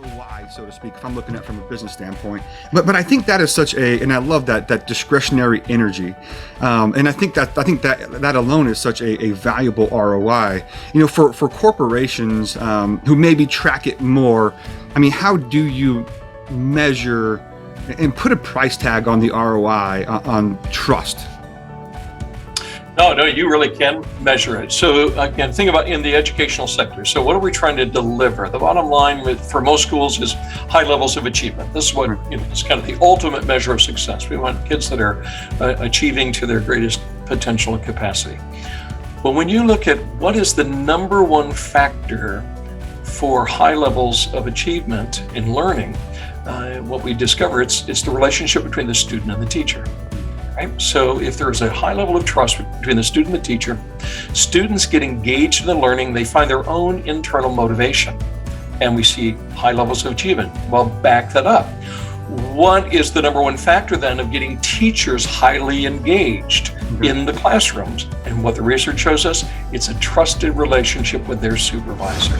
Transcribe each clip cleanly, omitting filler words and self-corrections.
ROI, so to speak, if I'm looking at it from a business standpoint. But I think that is such a, and I love that discretionary energy, and I think that alone is such a valuable ROI. For corporations who maybe track it more. I mean, how do you measure and put a price tag on the ROI on trust? No, you really can measure it. So again, think about in the educational sector. So what are we trying to deliver? The bottom line for most schools is high levels of achievement. This is what, it's kind of the ultimate measure of success. We want kids that are achieving to their greatest potential and capacity. But when you look at what is the number one factor for high levels of achievement in learning, what we discover, it's the relationship between the student and the teacher. Right? So if there's a high level of trust between the student and the teacher, students get engaged in the learning, they find their own internal motivation, and we see high levels of achievement. Well, back that up. What is the number one factor then of getting teachers highly engaged in the classrooms? And what the research shows us, it's a trusted relationship with their supervisor.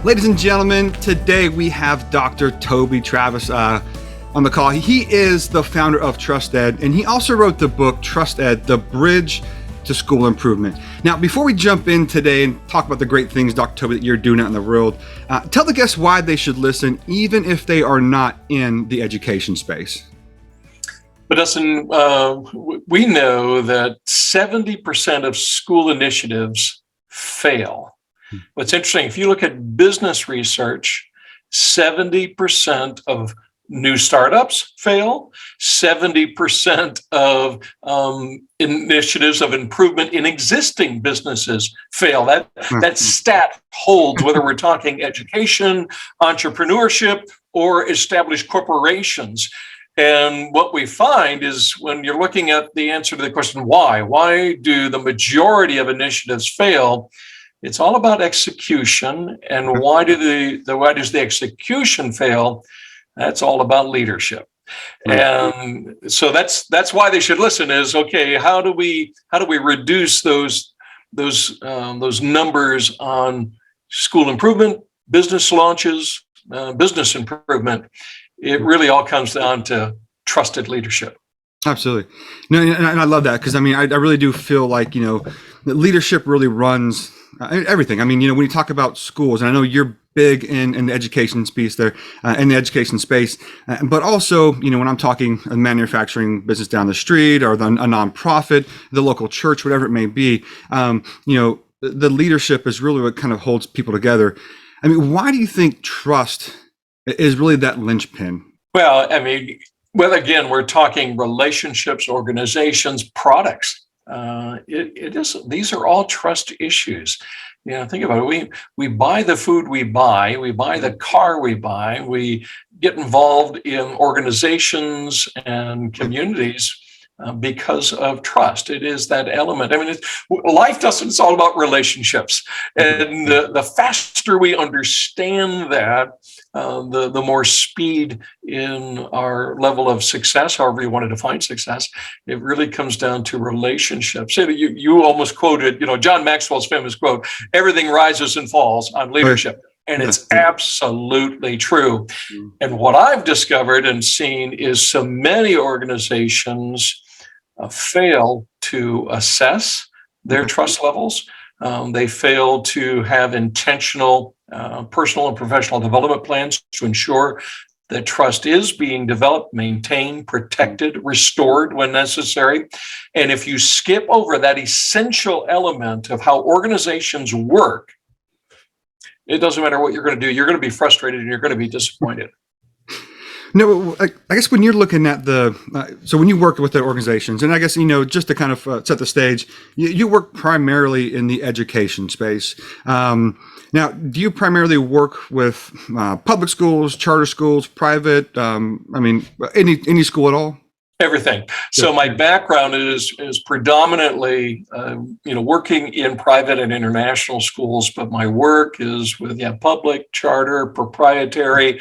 Ladies and gentlemen, today we have Dr. Toby Travis on the call. He is the founder of Trust Ed, and he also wrote the book Trust Ed, The Bridge to School Improvement. Now, before we jump in today and talk about the great things, Dr. Toby, that you're doing out in the world, tell the guests why they should listen, even if they are not in the education space. But listen, we know that 70% of school initiatives fail. What's interesting, if you look at business research, 70% of new startups fail, 70% of initiatives of improvement in existing businesses fail. That stat holds whether we're talking education, entrepreneurship, or established corporations. And what we find is when you're looking at the answer to the question, why do the majority of initiatives fail? It's all about execution. And why does the execution fail? That's all about leadership. And so that's why they should listen is, okay, how do we reduce those numbers on school improvement, business launches, business improvement? It really all comes down to trusted leadership. Absolutely. No, and I love that because I mean, I really do feel like, that leadership really runs everything. I mean, when you talk about schools, and I know you're big in the education space there, in the education space, but also, when I'm talking a manufacturing business down the street or a nonprofit, the local church, whatever it may be, the leadership is really what kind of holds people together. I mean, why do you think trust is really that linchpin? Well, I mean, again, we're talking relationships, organizations, products. These are all trust issues. Think about it. We buy the food we buy the car we buy, we get involved in organizations and communities because of trust. It is that element. I mean, life it's all about relationships. And the faster we understand that, the more speed in our level of success, however you want to define success. It really comes down to relationships. You almost quoted, John Maxwell's famous quote, "Everything rises and falls on leadership." And it's absolutely true. And what I've discovered and seen is so many organizations fail to assess their trust levels. They fail to have intentional personal and professional development plans to ensure that trust is being developed, maintained, protected, restored when necessary. And if you skip over that essential element of how organizations work, it doesn't matter what you're going to do. You're going to be frustrated and you're going to be disappointed. No, I guess when you're looking at so when you work with the organizations, and I guess, just to kind of set the stage, you work primarily in the education space. Now, do you primarily work with public schools, charter schools, private? Any school at all? Everything. So my background is predominantly, working in private and international schools, but my work is with public, charter, proprietary,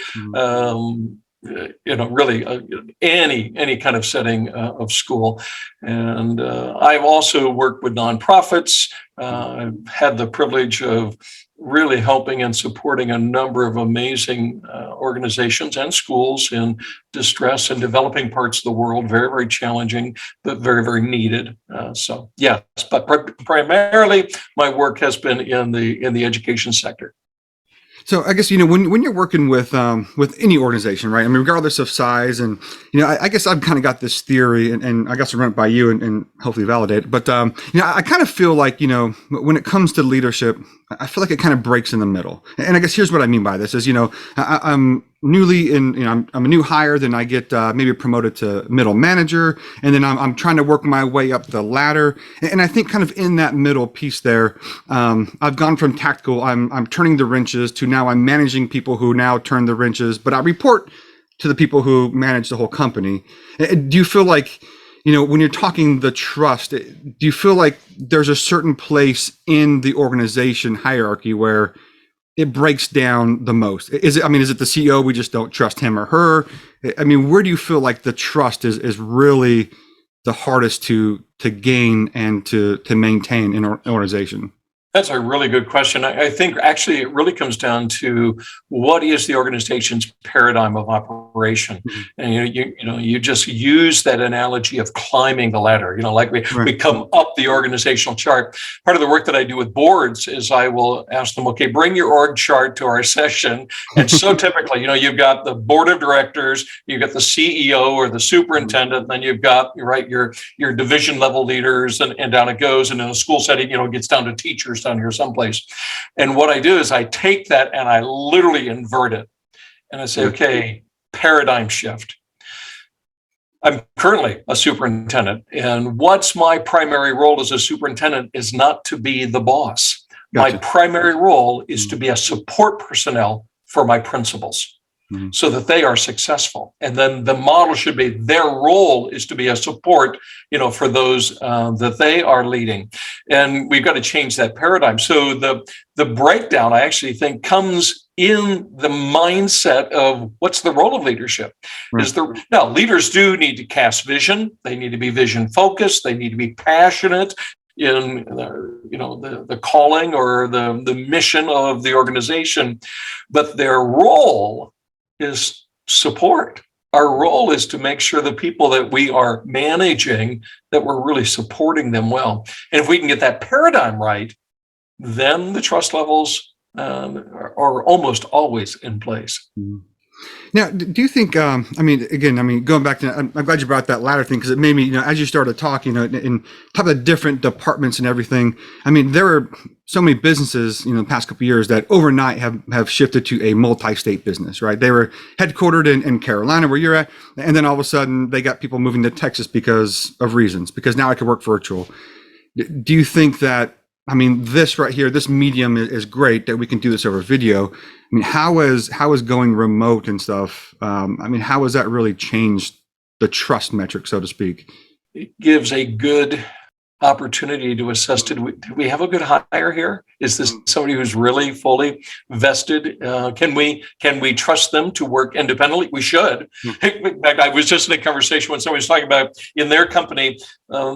really any kind of setting of school. And I've also worked with nonprofits. I've had the privilege of really helping and supporting a number of amazing organizations and schools in distress and developing parts of the world. Very, very challenging, but very, very needed. So yes, but primarily my work has been in the education sector. So I guess, when you're working with any organization, right? I mean, regardless of size, and I guess I've kind of got this theory, and I guess I'll run it by you and hopefully validate it. But I kind of feel like when it comes to leadership, I feel like it kind of breaks in the middle. And I guess here's what I mean by this: is I'm newly in, I'm a new hire, then I get maybe promoted to middle manager, and then I'm trying to work my way up the ladder. And I think kind of in that middle piece there, I've gone from tactical, I'm turning the wrenches, to now I'm managing people who now turn the wrenches, but I report to the people who manage the whole company. Do you feel like, when you're talking the trust, do you feel like there's a certain place in the organization hierarchy where it breaks down the most? Is it the CEO, we just don't trust him or her? I mean, where do you feel like the trust is really the hardest to gain and to maintain in an organization? That's a really good question. I think actually it really comes down to what is the organization's paradigm of operation. Mm-hmm. And you just use that analogy of climbing the ladder. Like we come up the organizational chart. Part of the work that I do with boards is I will ask them, okay, bring your org chart to our session. And so typically, you've got the board of directors, you've got the CEO or the superintendent, then you've got your division level leaders, and down it goes. And in a school setting, it gets down to teachers down here someplace. And what I do is I take that and I literally invert it. And I say, okay, paradigm shift. I'm currently a superintendent, and what's my primary role as a superintendent is not to be the boss. Gotcha. My primary role is to be a support personnel for my principals. Mm-hmm. So that they are successful. And then the model should be their role is to be a support, for those that they are leading. And we've got to change that paradigm. So the breakdown, I actually think, comes in the mindset of what's the role of leadership. Right. Now, leaders do need to cast vision. They need to be vision focused. They need to be passionate in the calling or the mission of the organization. But their role is support. Our role is to make sure the people that we are managing, that we're really supporting them well. And if we can get that paradigm right, then the trust levels are almost always in place. Mm-hmm. Now, do you think, going back to, I'm glad you brought that ladder thing, because it made me, as you started talking, in top of the different departments and everything, there are so many businesses, the past couple of years that overnight have shifted to a multi-state business, right? They were headquartered in Carolina, where you're at, and then all of a sudden they got people moving to Texas because of reasons, because now I can work virtual. Do you think that, this right here, this medium is great that we can do this over video? How is going remote and stuff? How has that really changed the trust metric, so to speak? It gives a good opportunity to assess, do we have a good hire here? Is this somebody who's really fully vested? Can we trust them to work independently? We should. In fact, I was just in a conversation when somebody was talking about in their company,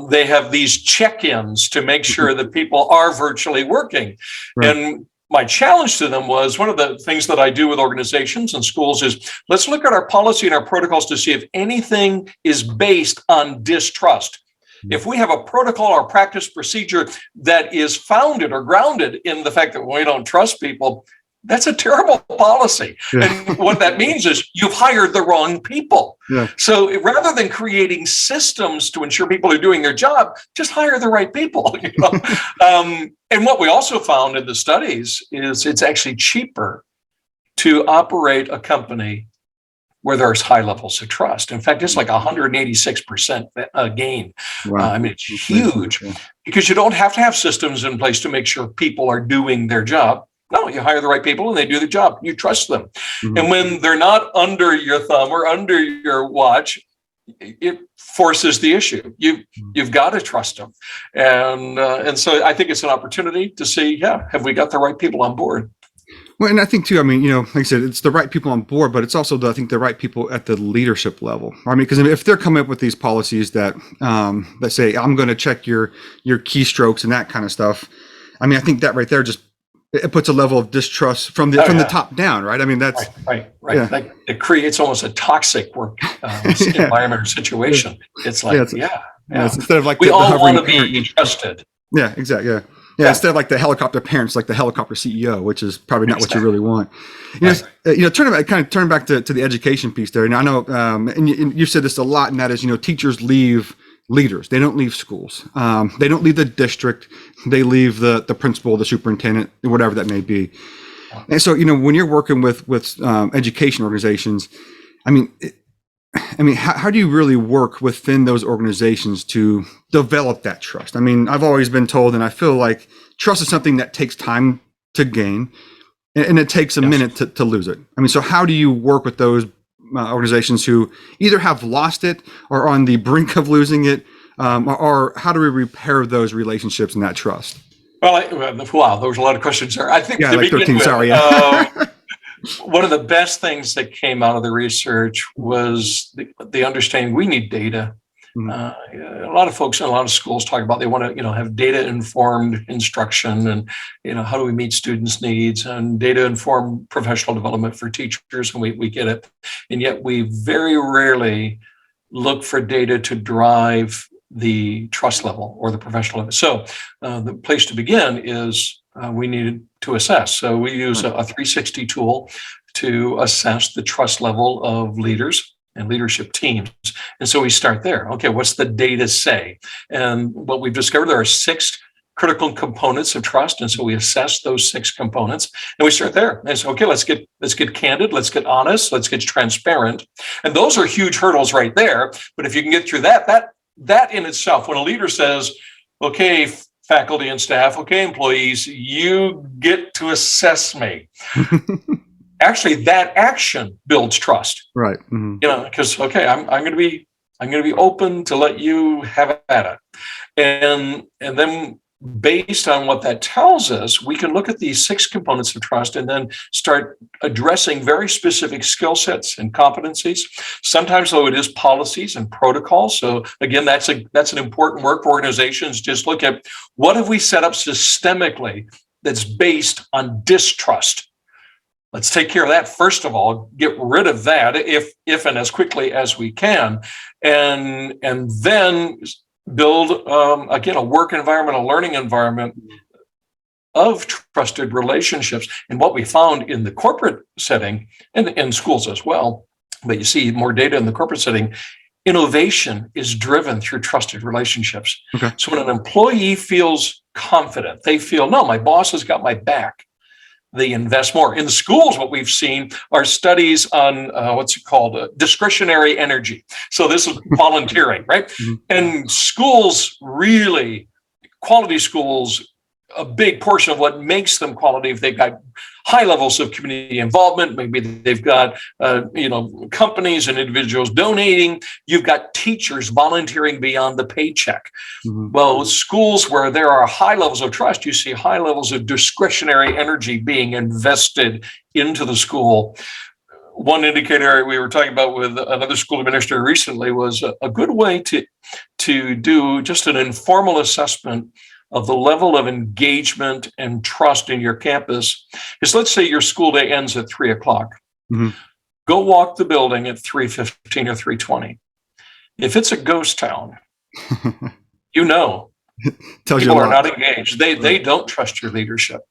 they have these check-ins to make sure that people are virtually working. Right. And my challenge to them was, one of the things that I do with organizations and schools is, let's look at our policy and our protocols to see if anything is based on distrust. If we have a protocol or practice procedure that is founded or grounded in the fact that we don't trust people, that's a terrible policy. Yeah. And what that means is you've hired the wrong people. Yeah. So rather than creating systems to ensure people are doing their job, just hire the right people. And what we also found in the studies is it's actually cheaper to operate a company where there's high levels of trust. In fact, it's like 186% gain. Wow. It's huge, because you don't have to have systems in place to make sure people are doing their job. No, you hire the right people and they do the job. You trust them. Mm-hmm. And when they're not under your thumb or under your watch, it forces the issue. You've got to trust them. And so I think it's an opportunity to see, have we got the right people on board? Well, and I think too, I mean, like I said, it's the right people on board, but it's also I think the right people at the leadership level. I mean, because if they're coming up with these policies that that say I'm going to check your keystrokes and that kind of stuff, I mean, I think that right there just it puts a level of distrust from the top down, right? I mean, that's right. Yeah. Like it creates almost a toxic work environment or situation. It's like, instead of like we the all hovering want to parent, be trusted. Yeah, exactly. Yeah. Instead of like the helicopter parents, like the helicopter CEO, which is probably not what you really want. Turn back to the education piece there. And I know, and you've said this a lot, and that is, teachers leave leaders. They don't leave schools. They don't leave the district. They leave the principal, the superintendent, whatever that may be. And so, when you're working with education organizations, I mean, how do you really work within those organizations to develop that trust? I mean, I've always been told, and I feel like trust is something that takes time to gain, and it takes a minute to lose it. I mean, so how do you work with those organizations who either have lost it or are on the brink of losing it, or how do we repair those relationships and that trust? Well, wow, there was a lot of questions there. I think like 13, sorry. One of the best things that came out of the research was the understanding we need data. A lot of folks in a lot of schools talk about they want to, have data-informed instruction, and how do we meet students' needs, and data-informed professional development for teachers, and we get it, and yet we very rarely look for data to drive the trust level or the professional level. So the place to begin is we needed to assess. So we use a 360 tool to assess the trust level of leaders and leadership teams. And so we start there. Okay, what's the data say? And what we've discovered, there are 6 critical components of trust. And so we assess those 6 components, and we start there. And so, okay, let's get candid, let's get honest, let's get transparent. And those are huge hurdles right there. But if you can get through that in itself, when a leader says, okay, faculty and staff, okay, employees, you get to assess me. Actually, that action builds trust, right? Because okay, I'm going to be open to let you have at it, and then based on what that tells us, we can look at these 6 components of trust and then start addressing very specific skill sets and competencies. Sometimes, though, it is policies and protocols. So again, that's an important work for organizations. Just look at what have we set up systemically that's based on distrust. Let's take care of that first of all. Get rid of that if and as quickly as we can, and then build again a work environment, a learning environment of trusted relationships. And what we found in the corporate setting and in schools as well, but you see more data in the corporate setting, innovation is driven through trusted relationships. Okay. So when an employee feels confident, they feel, no, my boss has got my back, they invest more. In the schools, what we've seen are studies on discretionary energy. So this is volunteering, right? And schools really, quality schools, a big portion of what makes them quality, if they've got high levels of community involvement, maybe they've got companies and individuals donating, you've got teachers volunteering beyond the paycheck. Well, with schools where there are high levels of trust, you see high levels of discretionary energy being invested into the school. One indicator we were talking about with another school administrator recently was a good way to do just an informal assessment of the level of engagement and trust in your campus is, let's say your school day ends at 3:00. Go walk the building at 3:15 or 3:20. If it's a ghost town, tells people you are not engaged. They don't trust your leadership.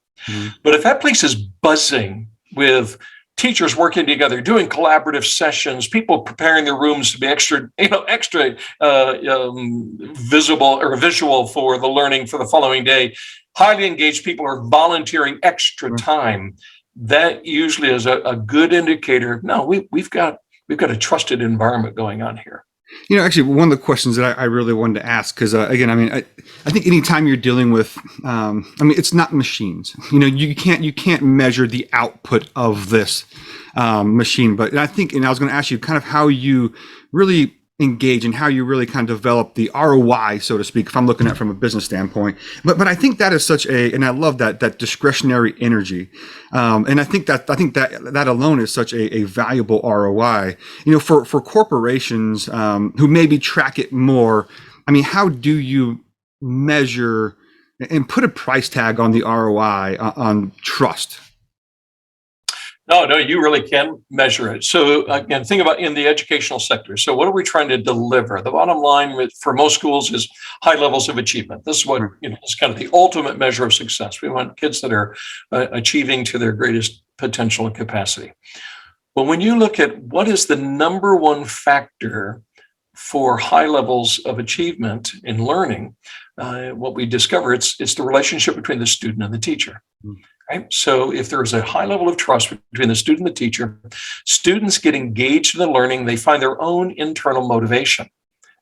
But if that place is buzzing with teachers working together, doing collaborative sessions, people preparing their rooms to be extra visible or visual for the learning for the following day, highly engaged people are volunteering extra time, that usually is a good indicator. No, we've got a trusted environment going on here. Actually, one of the questions that I really wanted to ask, because again, I think anytime you're dealing with, it's not machines. You can't measure the output of this machine. But I was going to ask you kind of how you really engage and how you really kind of develop the ROI, so to speak, if I'm looking at it from a business standpoint. But I think that is such and I love that discretionary energy. And I think that alone is such a valuable ROI, for corporations, who maybe track it more. I mean, how do you measure and put a price tag on the ROI on trust? No, you really can measure it. So again, think about in the educational sector. So what are we trying to deliver? The bottom line for most schools is high levels of achievement. This is what, is kind of the ultimate measure of success. We want kids that are achieving to their greatest potential and capacity. But when you look at what is the number one factor for high levels of achievement in learning, what we discover, it's the relationship between the student and the teacher. Right? So if there's a high level of trust between the student and the teacher, students get engaged in the learning, they find their own internal motivation,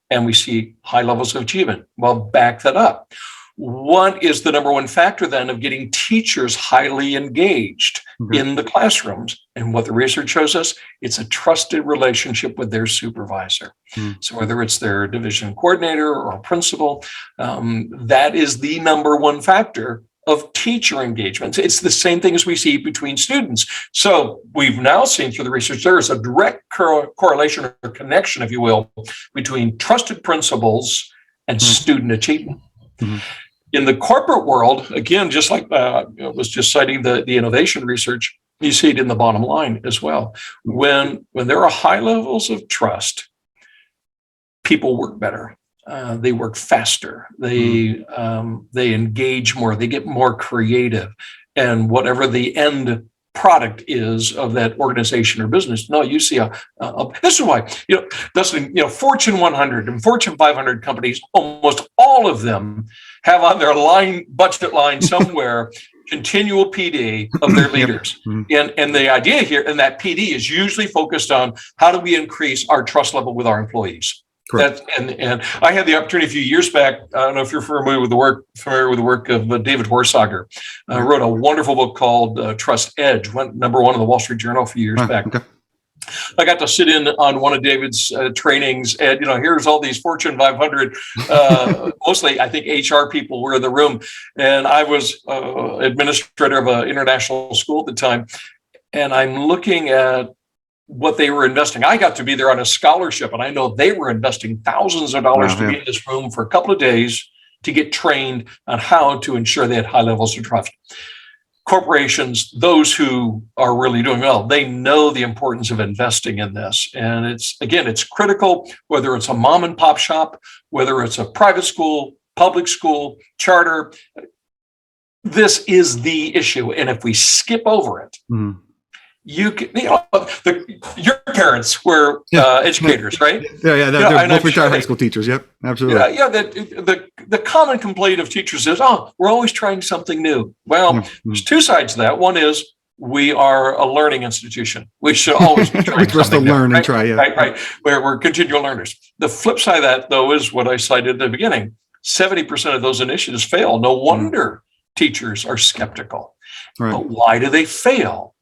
and we see high levels of achievement. Well, back that up. What is the number one factor then of getting teachers highly engaged in the classrooms? And what the research shows us, it's a trusted relationship with their supervisor. So whether it's their division coordinator or a principal, that is the number one factor of teacher engagement. It's the same thing as we see between students. So we've now seen through the research, there is a direct correlation or connection, if you will, between trusted principals and student achievement. In the corporate world, again, just like I was just citing the innovation research, you see it in the bottom line as well. When there are high levels of trust, people work better. They work faster. They engage more. They get more creative, and whatever the end product is of that organization or business. No, you see this is why Dustin, Fortune 100 and Fortune 500 companies, almost all of them have on their budget line somewhere continual PD of their leaders. And the idea here, and that PD is usually focused on how do we increase our trust level with our employees. And I had the opportunity a few years back. I don't know if you're familiar with the work of David Horsager. Wrote a wonderful book called Trust Edge, went number one in the Wall Street Journal a few years back. I got to sit in on one of David's trainings, and here's all these Fortune 500, mostly I think HR people were in the room, and I was administrator of an international school at the time, and I'm looking at what they were investing. I got to be there on a scholarship, and I know they were investing thousands of dollars to be in this room for a couple of days to get trained on how to ensure they had high levels of trust. Corporations, those who are really doing well, they know the importance of investing in this. And it's critical, whether it's a mom and pop shop, whether it's a private school, public school, charter. This is the issue. And if we skip over it, you can, your parents were educators, right? Yeah, they're both retired high school teachers. Yep, absolutely. The common complaint of teachers is, we're always trying something new. Well, there's two sides to that. One is we are a learning institution. We should always be trying something new. Learn and try, right. We're continual learners. The flip side of that, though, is what I cited at the beginning. 70% of those initiatives fail. No wonder teachers are skeptical. But why do they fail?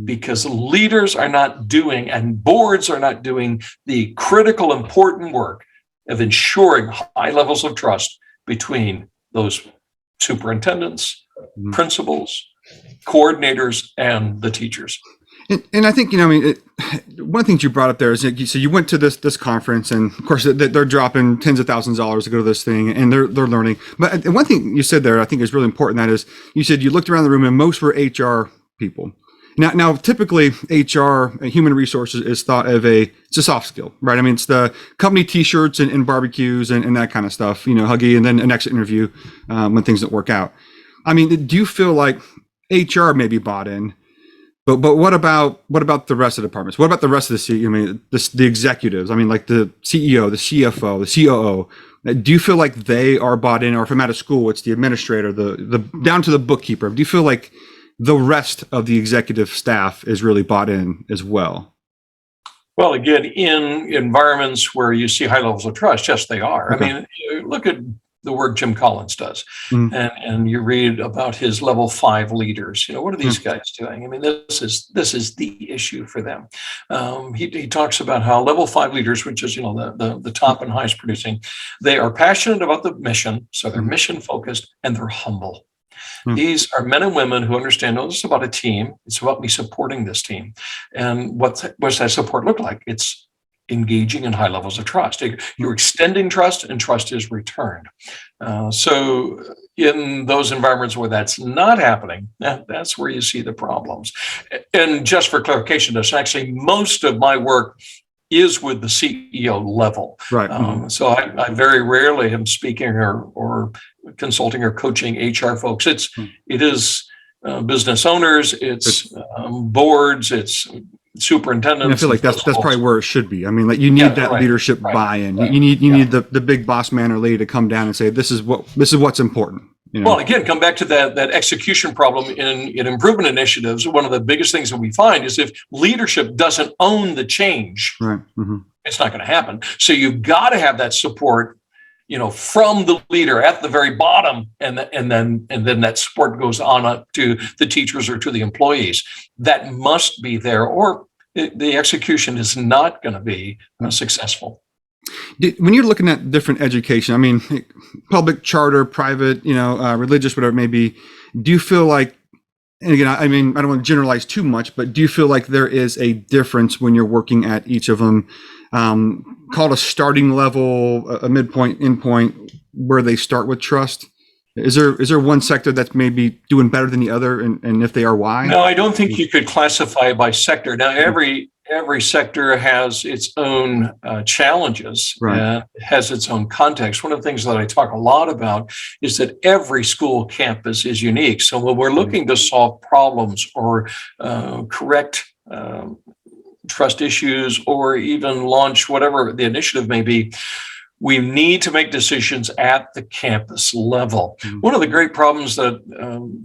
Because leaders are not doing, and boards are not doing, the critical, important work of ensuring high levels of trust between those superintendents, principals, coordinators, and the teachers. And I think, one of the things you brought up there is that you went to this conference, and of course they're dropping tens of thousands of dollars to go to this thing, and they're learning. But one thing you said there, I think is really important. That is, you said you looked around the room and most were HR people. Now, typically, HR, human resources, is thought of it's a soft skill, right? I mean, it's the company T-shirts and barbecues and that kind of stuff, huggy, and then an exit interview when things don't work out. I mean, do you feel like HR maybe bought in, but what about the rest of the departments? What about the rest of the executives? I mean, like the CEO, the CFO, the COO. Do you feel like they are bought in, or if I'm out of school, it's the administrator, the down to the bookkeeper? Do you feel like the rest of the executive staff is really bought in as well? Well, again, in environments where you see high levels of trust, yes, they are. Okay. I mean, look at the work Jim Collins does. Mm. And you read about his level 5 leaders. What are these guys doing? I mean, this is the issue for them. He talks about how level 5 leaders, which is, the top and highest producing, they are passionate about the mission. So they're mission focused and they're humble. These are men and women who understand, this is about a team. It's about me supporting this team. And what's that support look like? It's engaging in high levels of trust. You're extending trust, and trust is returned. So in those environments where that's not happening, that's where you see the problems. And just for clarification, that's actually most of my work is with the CEO level. Right. So I very rarely am speaking or consulting or coaching HR folks. It is business owners, it's boards, it's superintendents. And I feel like that's probably where it should be. I mean, like you need that leadership buy-in. Right. You need the big boss man or lady to come down and say, this is what's important. Well, again, come back to that execution problem in improvement initiatives. One of the biggest things that we find is if leadership doesn't own the change, right. It's not going to happen. So you've got to have that support, from the leader at the very bottom, and then that support goes on up to the teachers or to the employees. That must be there, or the execution is not going to be successful. When you're looking at different education, I mean, public, charter, private, religious, whatever it may be, do you feel like, and again, I mean, I don't want to generalize too much, but do you feel like there is a difference when you're working at each of them, called a starting level, a midpoint, endpoint, where they start with trust? Is there one sector that's maybe doing better than the other, and if they are, why? No, I don't think you could classify it by sector. Now, every sector has its own challenges, right. Has its own context. One of the things that I talk a lot about is that every school campus is unique. So when we're looking to solve problems or correct trust issues, or even launch whatever the initiative may be, we need to make decisions at the campus level. One of the great problems that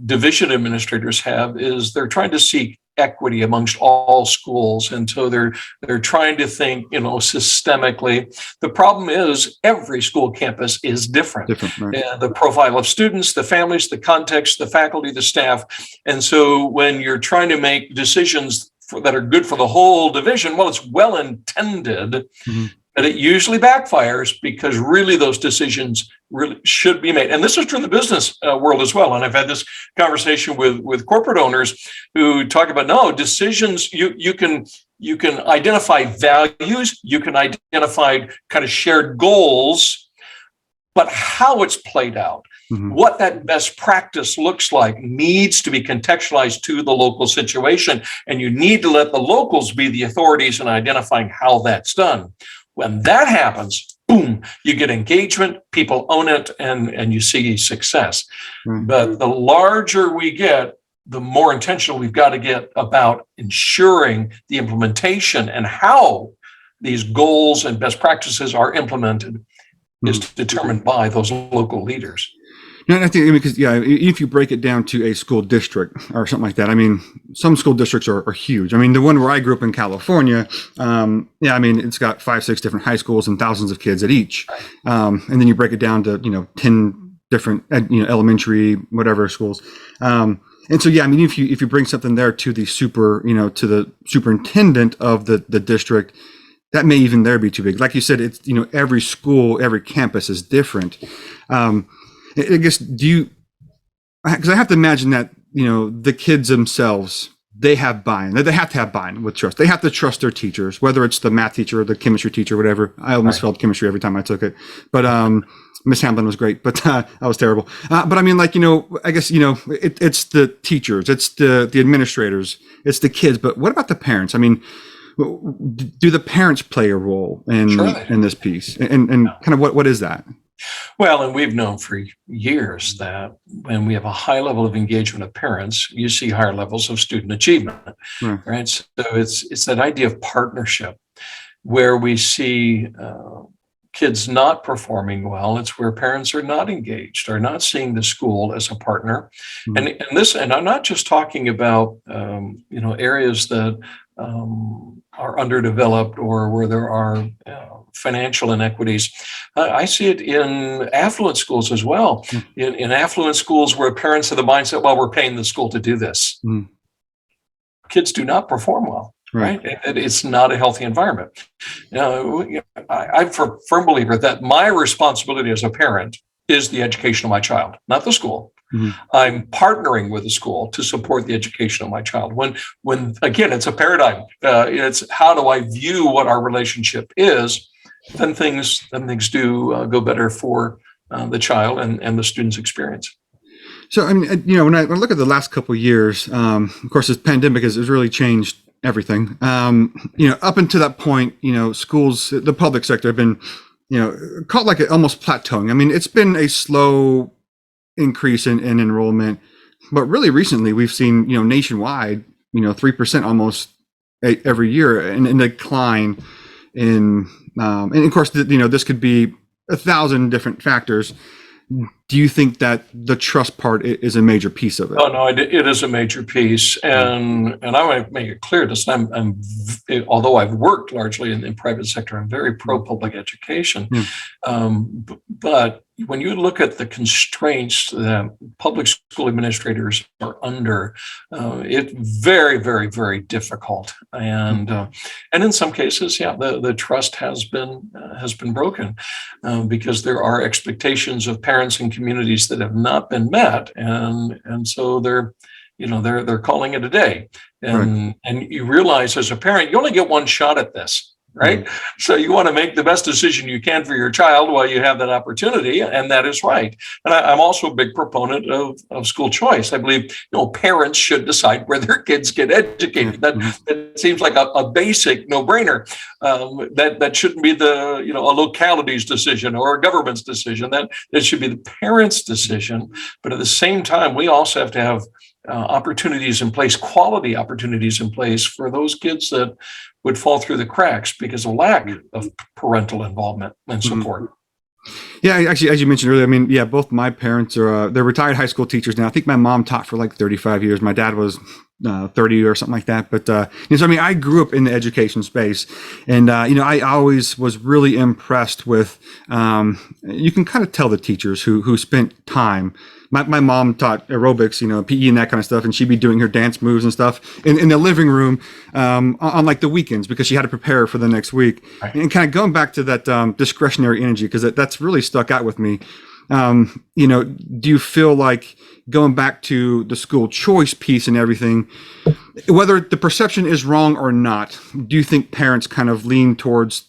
division administrators have is they're trying to seek equity amongst all schools, and so they're trying to think, systemically. The problem is every school campus is different. Right. And the profile of students, the families, the context, the faculty, the staff, and so when you're trying to make decisions that are good for the whole division, well, it's well intended. But it usually backfires because really those decisions really should be made. And this is true in the business world as well. And I've had this conversation with corporate owners who talk about, no, decisions, you can identify values, you can identify kind of shared goals, but how it's played out, what that best practice looks like needs to be contextualized to the local situation. And you need to let the locals be the authorities in identifying how that's done. When that happens, boom, you get engagement, people own it, and you see success. But the larger we get, the more intentional we've got to get about ensuring the implementation and how these goals and best practices are implemented is determined by those local leaders. No, I think because if you break it down to a school district or something like that, I mean, some school districts are huge. I mean, the one where I grew up in California, I mean, it's got 5-6 different high schools and thousands of kids at each, and then you break it down to 10 different elementary whatever schools, and so I mean, if you bring something there to the to the superintendent of the district, that may even there be too big. Like you said, it's every school, every campus is different. I guess, because I have to imagine that, the kids themselves, they have buy-in. They have to have buy-in with trust. They have to trust their teachers, whether it's the math teacher or the chemistry teacher, whatever. I almost failed chemistry every time I took it. But Miss Hamlin was great, but I was terrible. But I mean, I guess, it's the teachers, it's the administrators, it's the kids. But what about the parents? I mean, do the parents play a role in this piece? And kind of what is that? Well, and we've known for years that when we have a high level of engagement of parents, you see higher levels of student achievement, right? So it's that idea of partnership where we see kids not performing well. It's where parents are not engaged, are not seeing the school as a partner. And I'm not just talking about areas that are underdeveloped or where there are financial inequities. I see it in affluent schools as well. In affluent schools where parents have the mindset, well, we're paying the school to do this. Kids do not perform well. Right. It's not a healthy environment. I'm a firm believer that my responsibility as a parent is the education of my child, not the school. I'm partnering with the school to support the education of my child. When again, it's a paradigm. It's how do I view what our relationship is? Then things do go better for the child and the student's experience. So, I mean, when I look at the last couple of years, of course, this pandemic has really changed everything. Up until that point, schools, the public sector have been, caught like almost plateauing. I mean, it's been a slow increase in enrollment, but really recently we've seen, nationwide, 3% almost every year in decline and of course, this could be 1,000 different factors. Do you think that the trust part is a major piece of it? Oh no, it is a major piece, and I want to make it clear this. Although I've worked largely in the private sector, I'm very pro public education. But when you look at the constraints that public school administrators are under, it's very, very, very difficult. And in some cases, the trust has been broken because there are expectations of parents and communities that have not been met, and so they're calling it a day. And you realize as a parent, you only get one shot at this. Right. So you want to make the best decision you can for your child while you have that opportunity. And that is right. And I'm also a big proponent of school choice. I believe, parents should decide where their kids get educated. That seems like a basic no brainer. That shouldn't be a locality's decision or a government's decision. That should be the parents' decision. But at the same time, we also have to have opportunities in place, quality opportunities in place for those kids that would fall through the cracks because of lack of parental involvement and support. Yeah, actually, as you mentioned earlier, I mean, both my parents are they're retired high school teachers now. I think my mom taught for like 35 years. My dad was 30 or something like that. But so I mean, I grew up in the education space, and I always was really impressed with. You can kind of tell the teachers who spent time. My mom taught aerobics, PE and that kind of stuff, and she'd be doing her dance moves and stuff in the living room on like the weekends because she had to prepare for the next week. Right. And kind of going back to that discretionary energy, because that's really stuck out with me. Do you feel like going back to the school choice piece and everything, whether the perception is wrong or not, do you think parents kind of lean towards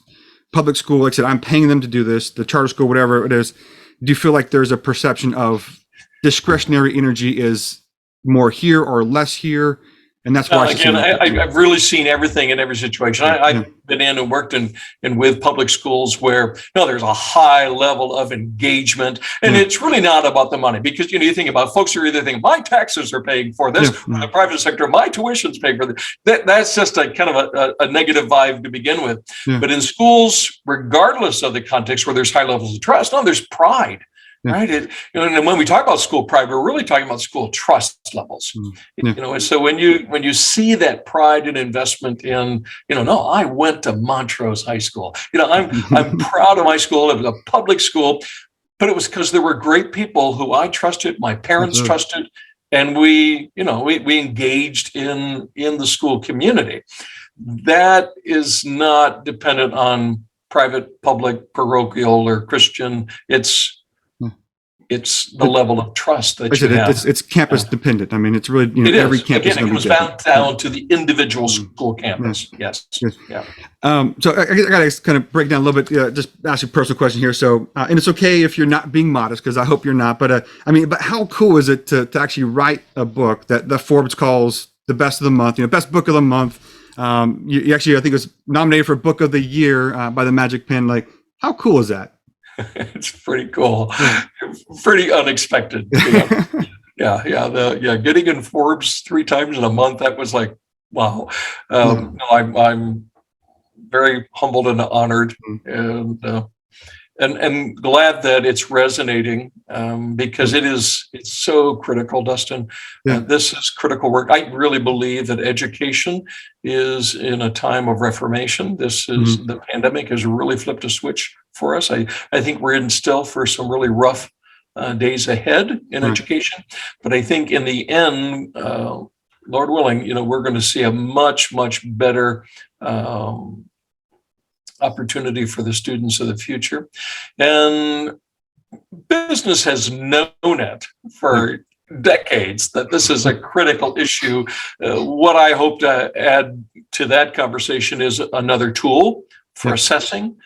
public school? Like I said, I'm paying them to do this, the charter school, whatever it is. Do you feel like there's a perception of discretionary energy is more here or less here? And that's why I've really seen everything in every situation. I've been in and worked in with public schools where there's a high level of engagement, and it's really not about the money because you think about folks are either thinking my taxes are paying for this, or the private sector, my tuition's paying for this. That's just a kind of a negative vibe to begin with. But in schools, regardless of the context where there's high levels of trust, there's pride. Right. And when we talk about school pride, we're really talking about school trust levels. And so when you see that pride and investment in, I went to Montrose High School. I'm proud of my school. It was a public school, but it was because there were great people who I trusted, my parents trusted, and we engaged in the school community. That is not dependent on private, public, parochial, or Christian. It's the level of trust that you have. It's campus dependent. I mean, it's really, every campus. Again, it comes down to the individual school campus. Yes. Yeah. So I got to kind of break down a little bit, just ask you a personal question here. So, and it's okay if you're not being modest, because I hope you're not. But but how cool is it to actually write a book that Forbes calls the best of the month, best book of the month? You actually, I think it was nominated for Book of the Year by the Magic Pen. Like, how cool is that? It's pretty cool, pretty unexpected. Getting in Forbes 3 times in a month, that was like, wow. I'm very humbled and honored, and and glad that it's resonating, because it's so critical, Dustin. This is critical work. I really believe that education is in a time of reformation. This is the pandemic has really flipped a switch for us. I think we're in still for some really rough days ahead in education, but I think in the end, Lord willing, we're going to see a much, much better opportunity for the students of the future. And business has known it for decades that this is a critical issue. What I hope to add to that conversation is another tool for assessing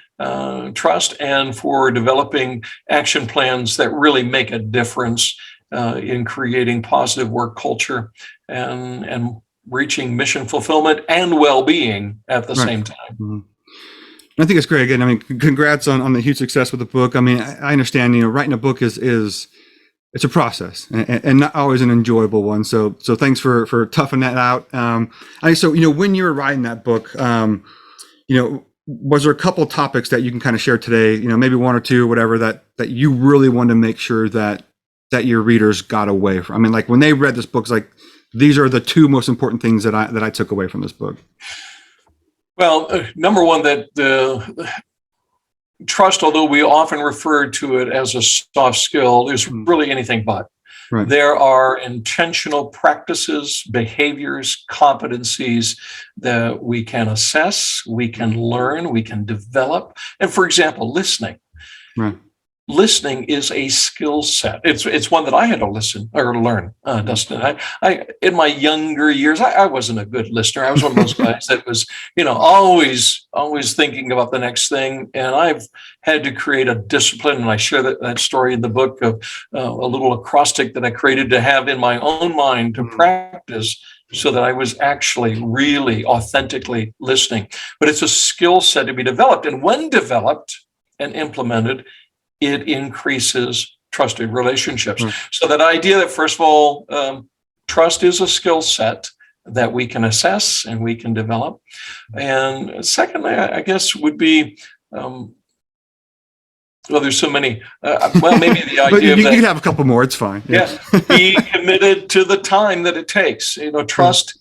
trust and for developing action plans that really make a difference in creating positive work culture and reaching mission fulfillment and well-being at the same time. I think it's great. Again, I mean, congrats on the huge success with the book. I mean, I understand, writing a book is it's a process and not always an enjoyable one. So thanks for toughing that out. So, when you were writing that book, was there a couple topics that you can kind of share today, maybe one or two, whatever, that you really wanted to make sure that your readers got away from? I mean, like when they read this book, it's like, these are the two most important things that I took away from this book. Well, number one, that trust, although we often refer to it as a soft skill, is really anything but. There are intentional practices, behaviors, competencies that we can assess, we can learn, we can develop. And for example, listening. Listening is a skill set. It's one that I had to listen or learn, Dustin. I in my younger years, I wasn't a good listener. I was one of those guys that was, always thinking about the next thing. And I've had to create a discipline, and I share that story in the book of a little acrostic that I created to have in my own mind to practice, so that I was actually really authentically listening. But it's a skill set to be developed, and when developed and implemented, it increases trusted relationships. So that idea that, first of all, trust is a skill set that we can assess and we can develop. And secondly, I guess would be, there's so many, maybe the idea you can have a couple more, it's fine. Be committed to the time that it takes. Trust,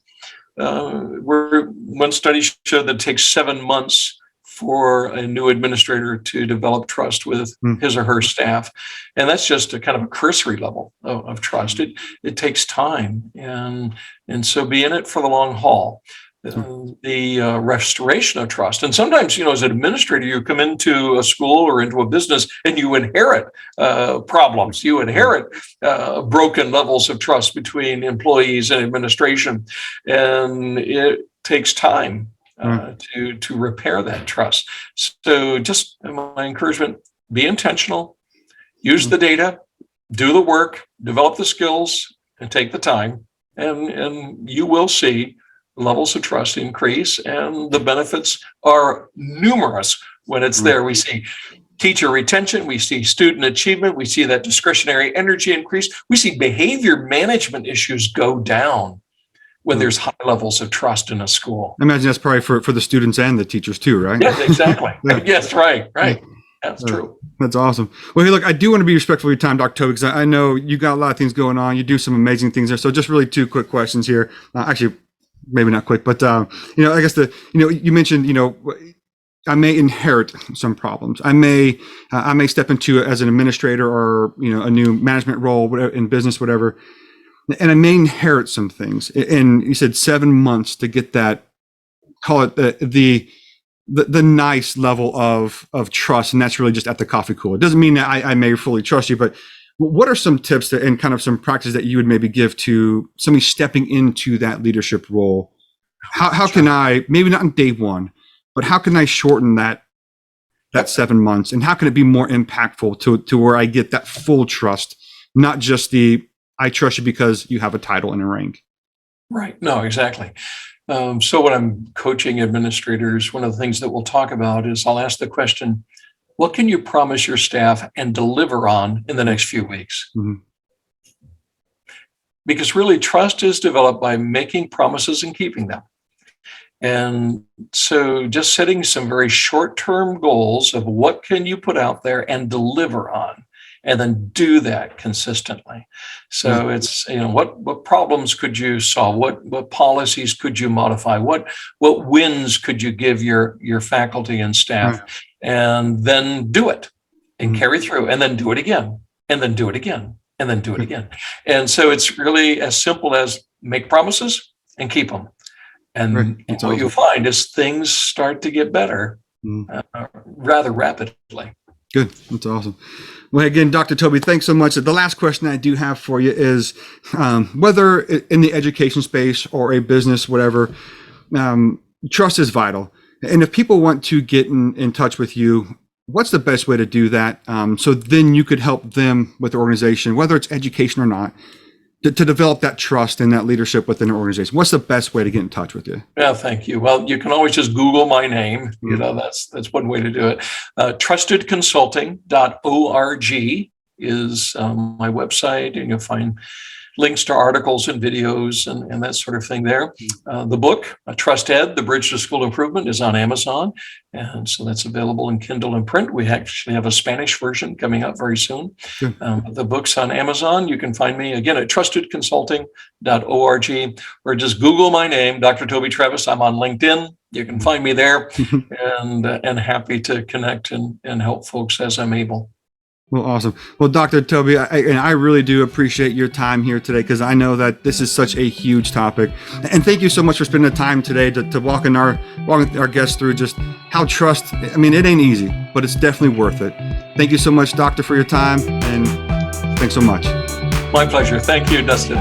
one study showed that it takes 7 months for a new administrator to develop trust with his or her staff. And that's just a kind of a cursory level of trust. It takes time. And so be in it for the long haul. The restoration of trust. And sometimes, as an administrator, you come into a school or into a business and you inherit problems. You inherit broken levels of trust between employees and administration. And it takes time to repair that trust. So just my encouragement, be intentional, use the data, do the work, develop the skills, and take the time, and you will see levels of trust increase, and the benefits are numerous when it's there. We see teacher retention, we see student achievement, we see that discretionary energy increase, we see behavior management issues go down when there's high levels of trust in a school. I imagine that's probably for the students and the teachers too, right? Yes, exactly. Yes, right. That's true. That's awesome. Well, hey, look, I do want to be respectful of your time, Dr. Toby, because I know you got a lot of things going on. You do some amazing things there. So just really two quick questions here. Actually, maybe not quick, but I guess you mentioned, I may inherit some problems. I may step into it as an administrator or, a new management role, whatever, in business, whatever. And I may inherit some things. And you said 7 months to get that, call it the nice level of trust. And that's really just at the coffee cooler. It doesn't mean that I may fully trust you, but what are some tips and kind of some practices that you would maybe give to somebody stepping into that leadership role? How can I, maybe not on day one, but how can I shorten that 7 months? And how can it be more impactful to where I get that full trust, not just I trust you because you have a title and a rank? Right. No, exactly. So when I'm coaching administrators, one of the things that we'll talk about is I'll ask the question, what can you promise your staff and deliver on in the next few weeks? Because really trust is developed by making promises and keeping them. And so just setting some very short-term goals of what can you put out there and deliver on, and then do that consistently. So it's, what problems could you solve? What policies could you modify? What wins could you give your faculty and staff? Right. And then do it and carry through, and then do it again, and then do it again, and then do it again. And so it's really as simple as make promises and keep them. And what you'll find is things start to get better rather rapidly. Good. That's awesome. Well, again, Dr. Toby, thanks so much. The last question I do have for you is whether in the education space or a business, whatever, trust is vital. And if people want to get in touch with you, what's the best way to do that? So then you could help them with the organization, whether it's education or not, to develop that trust and that leadership within an organization. What's the best way to get in touch with you? Yeah, thank you. Well, you can always just Google my name. That's one way to do it. Trustedconsulting.org is my website, and you'll find links to articles and videos and that sort of thing there. The book, Trust Ed, The Bridge to School Improvement, is on Amazon. And so that's available in Kindle and print. We actually have a Spanish version coming out very soon. The book's on Amazon. You can find me, again, at trustedconsulting.org, or just Google my name, Dr. Toby Travis. I'm on LinkedIn. You can find me there, and happy to connect and help folks as I'm able. Well, awesome. Well, Dr. Toby, I really do appreciate your time here today, because I know that this is such a huge topic. And thank you so much for spending the time today to walk our guests through just how trust, it ain't easy, but it's definitely worth it. Thank you so much, Doctor, for your time, and thanks so much. My pleasure. Thank you, Dustin.